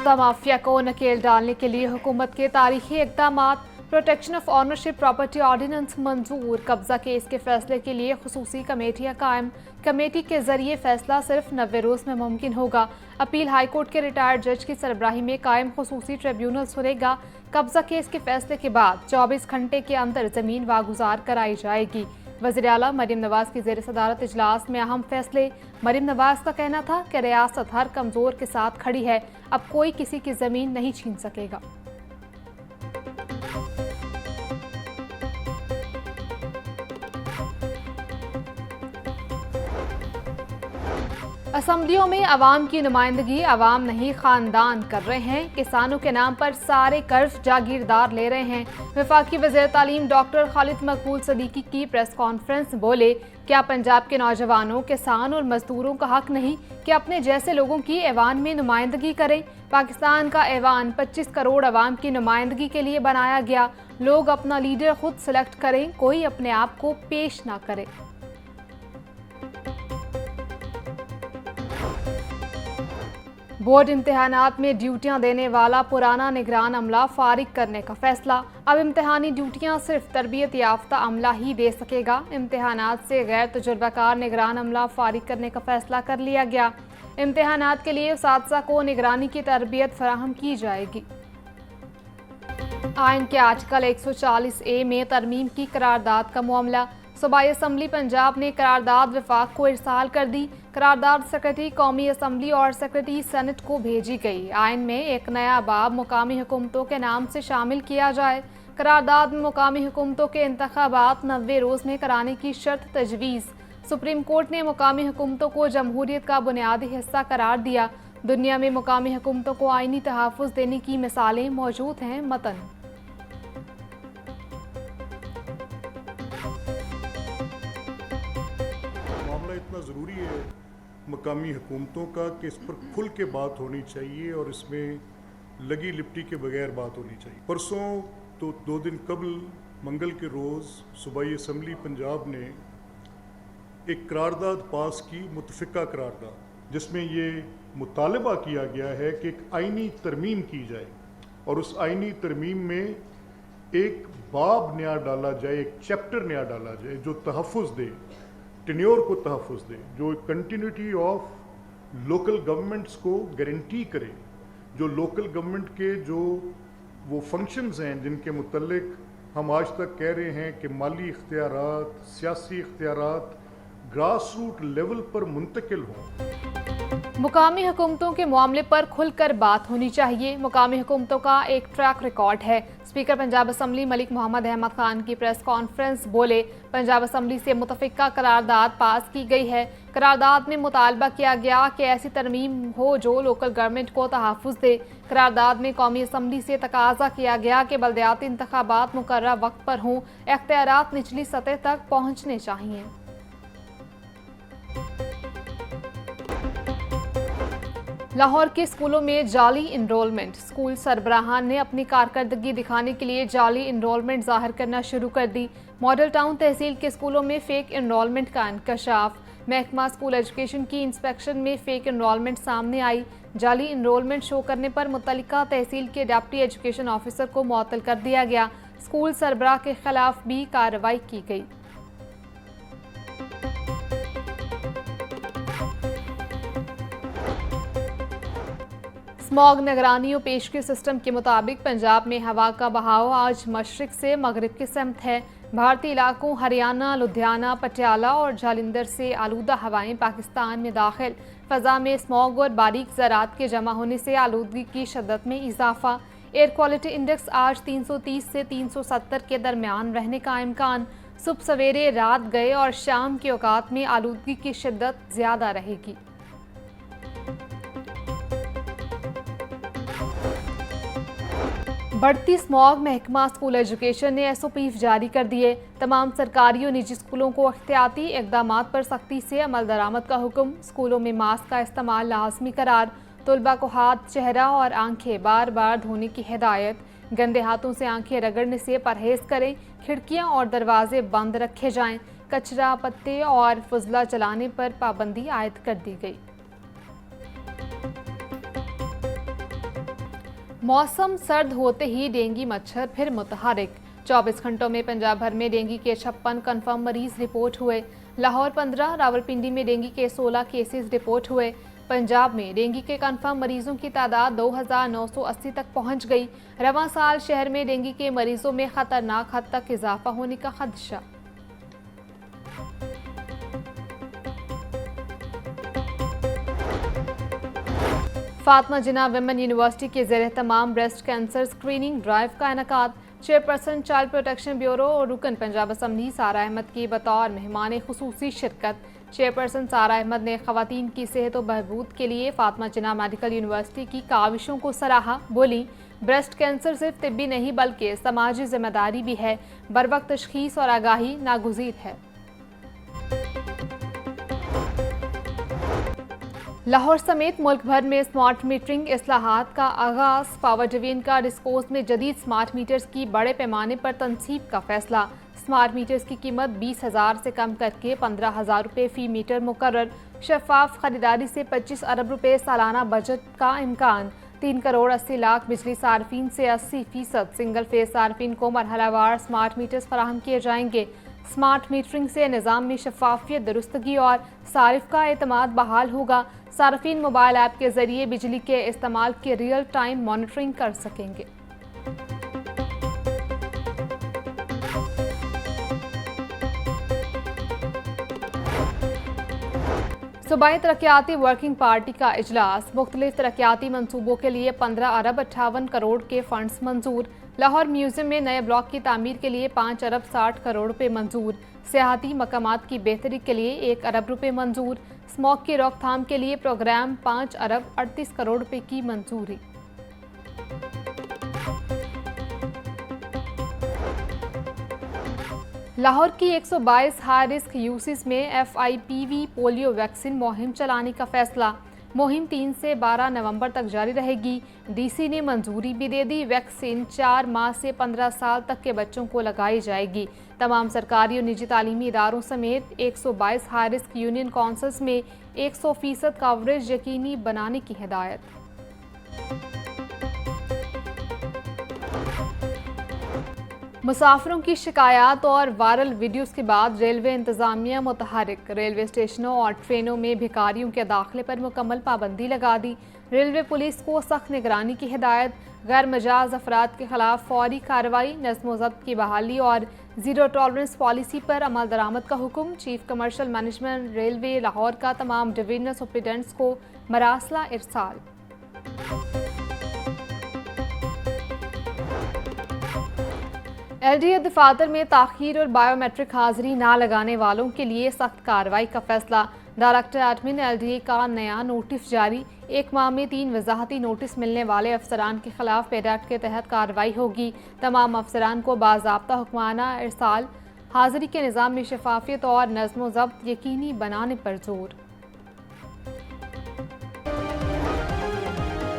कब्जा माफिया को नकेल डालने के लिए हुकूमत के तारीखी इक़दाम। Protection of ownership property ordinance मंजूर। कब्जा केस के फैसले के लिए खुसूसी कमेटियां कायम। कमेटी के जरिए फैसला सिर्फ 90 रोज में मुमकिन होगा। अपील हाईकोर्ट के रिटायर्ड जज की सरबराही में कायम खुसूसी ट्रिब्यूनल सुनेगा। कब्जा केस के फैसले के बाद 24 घंटे के अंदर जमीन वागुजार कराई जाएगी। वज़ीर आला मरीम नवाज की ज़ेर सदारत इजलास में अहम फैसले। मरीम नवाज का कहना था कि रियासत हर कमज़ोर के साथ खड़ी है, अब कोई किसी की ज़मीन नहीं छीन सकेगा। असम्बलियों में अवाम की नुमाइंदगी अवाम नहीं खानदान कर रहे हैं। किसानों के नाम पर सारे कर्ज जागीरदार ले रहे हैं। वफाकी वज़ीर तालीम डॉक्टर खालिद मकबूल सदीकी की प्रेस कॉन्फ्रेंस। बोले, क्या पंजाब के नौजवानों, किसान और मजदूरों का हक नहीं कि अपने जैसे लोगों की ऐवान में नुमाइंदगी करें? पाकिस्तान का ऐवान 25 करोड़ अवाम की नुमाइंदगी के लिए बनाया गया। लोग अपना लीडर खुद सेलेक्ट करें, कोई अपने आप को पेश ना करे। बोर्ड इम्तिहानात में ड्यूटियां देने वाला पुराना निगरान अमला फारिग करने का फैसला। अब इम्तिहानी ड्यूटियां सिर्फ तरबियत याफ्ता अमला ही दे सकेगा। इम्तिहानात से गैर तजुर्बाकार निगरान अमला फारिग करने का फैसला कर लिया गया। इम्तिहानात के लिए उस्ताद को निगरानी की तरबियत फराहम की जाएगी। आइन के आर्टिकल 140A में तरमीम की करारदाद का मामला। सूबाई असम्बली पंजाब ने करारदाद वफाक को इरसाल कर दी। करारदाद सेक्रेटरी कौमी असम्बली और सेक्रेटरी सेनेट को भेजी गई। आइन में एक नया बाब मुकामी हुकूमतों के नाम से शामिल किया जाए। करारदाद में मुकामी हुकूमतों के इंतखाबात 90 रोज में कराने की शर्त तजवीज़। सुप्रीम कोर्ट ने मुकामी हुकूमतों को जमहूरियत का बुनियादी हिस्सा करार दिया। दुनिया में मुकामी हुकूमतों को आइनी तहफ़्फ़ुज़ देने की मिसालें मौजूद हैं। मतन इतना ज़रूरी है मकामी हुकूमतों का कि इस पर खुल के बात होनी चाहिए और इसमें लगी लिपटी के बगैर बात होनी चाहिए। परसों तो 2 दिन कबल मंगल के रोज़ सूबाई असम्बली पंजाब ने एक करारदाद पास की, मुतफ़िका करारदाद, जिसमें ये मुतालबा किया गया है कि एक आइनी तरमीम की जाए और उस आइनी तरमीम में एक बाब नया डाला जाए, एक चैप्टर नया डाला जाए जो तहफ़्फ़ुज़ दे, टेन्योर को तहफ़्फ़ुज़ दे, जो कंटिन्यूटी ऑफ लोकल गवर्नमेंट्स को गारंटी करे, जो लोकल गवर्नमेंट के जो वो फंक्शंस हैं जिनके मुतल्लिक हम आज तक कह रहे हैं कि माली इख्तियारात, सियासी इख्तियारात ग्रास रूट लेवल पर मुंतकिल हों। मुकामी हुकूमतों के मामले पर खुलकर बात होनी चाहिए। मुकामी हुकूमतों का एक ट्रैक रिकॉर्ड है। स्पीकर पंजाब असम्बली मलिक मोहम्मद अहमद खान की प्रेस कॉन्फ्रेंस। बोले, पंजाब असम्बली से मुतफ़िका करारदाद पास की गई है। करारदाद में मुतालबा किया गया कि ऐसी तरमीम हो जो लोकल गवर्नमेंट को तहफ़्फ़ुज़ दे। करारदाद में कौमी असम्बली से तकाजा किया गया कि बल्दियाती इंतखाबात मुकर्रर वक्त पर हों, इख्तियारात निचली सतह तक पहुँचने चाहिए। लाहौर के स्कूलों में जाली इनरोलमेंट। स्कूल सरबराहान ने अपनी कारकर्दगी दिखाने के लिए जाली इनरोलमेंट जाहिर करना शुरू कर दी। मॉडल टाउन तहसील के स्कूलों में फेक इनरोलमेंट का इंकशाफ। महकमा स्कूल एजुकेशन की इंस्पेक्शन में फेक इनरोलमेंट सामने आई। जाली इनरोलमेंट शो करने पर मुतल्लिका तहसील के डिप्टी एजुकेशन ऑफिसर को मुअत्तल कर दिया गया। स्कूल सरबराह के खिलाफ भी कार्रवाई की गई। स्मॉग निगरानी और पेशगी सिस्टम के मुताबिक पंजाब में हवा का बहाव आज मशरिक से मगरिब की समत है। भारतीय इलाकों हरियाणा, लुधियाना, पटियाला और जालंधर से आलूदा हवाएं पाकिस्तान में दाखिल। फ़ज़ा में स्मॉग और बारीक ज़रात के जमा होने से आलूदगी की शद्दत में इजाफा। एयर क्वालिटी इंडेक्स आज 330 से 370 के दरमियान रहने का इम्कान। सुबह सवेरे, रात गए और शाम के औकात में आलूदगी की शिद्दत ज़्यादा रहेगी। बढ़ती स्मॉग। महकमा स्कूल एजुकेशन ने SOPs जारी कर दिए। तमाम सरकारी और निजी स्कूलों को एहतियाती इक़दामात पर सख्ती से अमल दरामद का हुक्म। स्कूलों में मास्क का इस्तेमाल लाजमी करार। तलबा को हाथ, चेहरा और आंखें बार बार धोने की हिदायत। गंदे हाथों से आंखें रगड़ने से परहेज करें। खिड़कियां और दरवाजे बंद रखे जाएं। कचरा, पत्ते और फुजला चलाने पर पाबंदी आयद कर दी गई। मौसम सर्द होते ही डेंगू मच्छर फिर मुतहरिक। 24 घंटों में पंजाब भर में डेंगू के 56 कन्फर्म मरीज रिपोर्ट हुए। लाहौर 15, रावलपिंडी में डेंगू के 16 केसेस रिपोर्ट हुए। पंजाब में डेंगू के कन्फर्म मरीजों की तादाद 2980 तक पहुंच गई। रवां साल शहर में डेंगू के मरीजों में खतरनाक हद तक इजाफा होने का खदशा। फातिमा जिन्ना विमेन यूनिवर्सिटी के ज़ेर तमाम ब्रेस्ट कैंसर स्क्रीनिंग ड्राइव का इनेकाद। चेयरपर्सन चाइल्ड प्रोटेक्शन ब्यूरो और रुकन पंजाब असम्बली सारा अहमद की बतौर मेहमान खुसूसी शिरकत। चेयरपर्सन सारा अहमद ने खवातीन की सेहत और बहबूद के लिए फातिमा जिन्ना मेडिकल यूनिवर्सिटी की काविशों को सराहा। बोली, ब्रेस्ट कैंसर सिर्फ तिब्बी नहीं बल्कि समाजी जिम्मेदारी भी है। बरवक्त तशखीस और आगाही नागुज़ीर है। लाहौर समेत मुल्क भर में स्मार्ट मीटरिंग इस्लाहात का आगाज। पावर डिवीजन का डिस्कोर्स में जदीद स्मार्ट मीटर्स की बड़े पैमाने पर तनसीब का फैसला। स्मार्ट मीटर्स की कीमत 20,000 से कम करके 15,000 रुपये फी मीटर मुकर्रर। शफाफ खरीदारी से 25 अरब रुपये सालाना बजट का इम्कान। 3 करोड़ 80 लाख बिजली सार्फिन से 80% सिंगल फेज सार्फिन को मरहलावार स्मार्ट मीटर्स फराहम किए जाएंगे। स्मार्ट मीटरिंग से निज़ाम में शफाफियत, दुरुस्तगी और सारिफ का एतमाद बहाल होगा। सार्फिन मोबाइल ऐप के जरिए बिजली के इस्तेमाल की रियल टाइम मॉनिटरिंग कर सकेंगे। सूबाई तरक्याती वर्किंग पार्टी का इजलास। मुख्तलिफ तरक्याती मनसूबों के लिए 15 अरब 58 करोड़ के फंड्स मंजूर। लाहौर म्यूजियम में नए ब्लॉक की तामीर के लिए 5 अरब 60 करोड़ रुपये मंजूर। सियाहती मकामात की बेहतरी के लिए 1 अरब रुपये मंजूर। स्मोक की रोकथाम के लिए प्रोग्राम 5 अरब 38 करोड़ रुपये की मंजूरी। लाहौर की 122 हाई रिस्क यूसीस में FIPV पोलियो वैक्सीन मुहिम चलाने का फैसला। मुहिम 3 से 12 नवंबर तक जारी रहेगी। DC ने मंजूरी भी दे दी। वैक्सीन 4 माह से 15 साल तक के बच्चों को लगाई जाएगी। तमाम सरकारी और निजी तालीमी इदारों समेत 122 हाई रिस्क यूनियन काउंसिल्स में 100% कवरेज यकीनी बनाने की हिदायत। मुसाफिरों की शिकायत और वायरल वीडियोस के बाद रेलवे इंतजामिया मुतहरिक। रेलवे स्टेशनों और ट्रेनों में भिखारियों के दाखिले पर मुकम्मल पाबंदी लगा दी। रेलवे पुलिस को सख्त निगरानी की हिदायत। गैर मजाज अफराद के खिलाफ फौरी कार्रवाई, नज़्म व ज़ब्त की बहाली और ज़ीरो टॉलरेंस पॉलिसी पर अमल दरामद का हुक्म। Chief commercial management railway Lahore का तमाम डिवीजनल सुपरिटेंडेंट्स को मरासला इरसाल। LDA दफातर में ताखीर और बायोमेट्रिक हाजिरी ना लगाने वालों के लिए सख्त कार्रवाई का फैसला। डायरेक्टर एडमिन LDA का नया नोटिस जारी। 1 माह में 3 वजाहती नोटिस मिलने वाले अफसरान के खिलाफ पेड एक्ट के तहत कार्रवाई होगी। तमाम अफसरान को बाज़ाब्ता हुक्माना इरसाल। हाजिरी के निज़ाम में शफाफियत और नज़्म व ज़ब्त यकीनी बनाने पर जोर।